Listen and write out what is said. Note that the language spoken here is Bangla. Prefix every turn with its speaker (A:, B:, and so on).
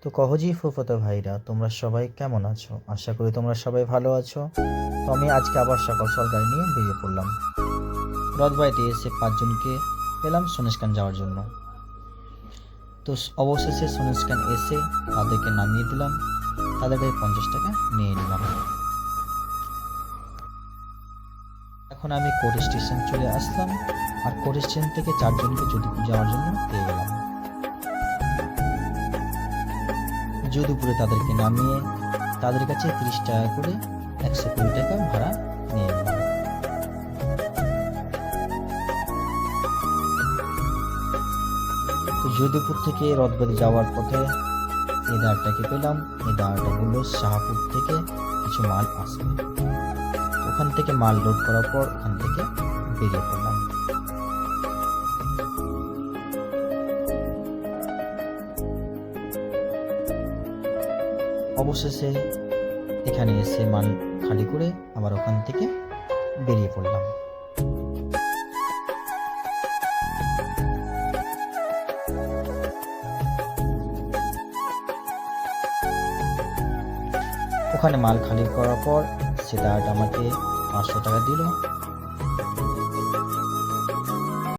A: তো কহজি ফুফাতো ভাইরা, তোমরা সবাই কেমন আছো? আশা করি তোমরা সবাই ভালো আছো। তো আমি আজকে আবার সকাল সকাল গাড়ি নিয়ে বেরিয়ে পড়লাম। রথবাড়িতে এসে 5 জনকে পেলাম সনিষ্কান যাওয়ার জন্য। তো অবশেষে সনিষ্কান এসে তাদেরকে নামিয়ে দিলাম, তাদের কাছে 50 টাকা নিয়ে নিলাম। এখন আমি কোর্ট স্টেশন চলে আসলাম, আর কোর্ট স্টেশন থেকে 4 জনকে যদুপুর যাওয়ার জন্য পেয়ে গেলাম। যদুপুরে তাদেরকে নামিয়ে তাদের কাছে 30 টাকা করে 120 টাকা ভাড়া নিয়ে নিলাম। তো যদুপুর থেকে রথবাড়ি যাওয়ার পথে এই দাঁড়টাকে পেলাম। এই দাঁড়টা বললো শাহপুর থেকে কিছু মাল আসবে। ওখান থেকে মাল লোড করার পর ওখান থেকে বেরিয়ে পড়লাম। অবশেষে এখানে এসে মাল খালি করে আবার ওখান থেকে বেরিয়ে পড়লাম। ওখানে মাল খালি করার পর সে দাঁড়াটা আমাকে 500 টাকা দিল।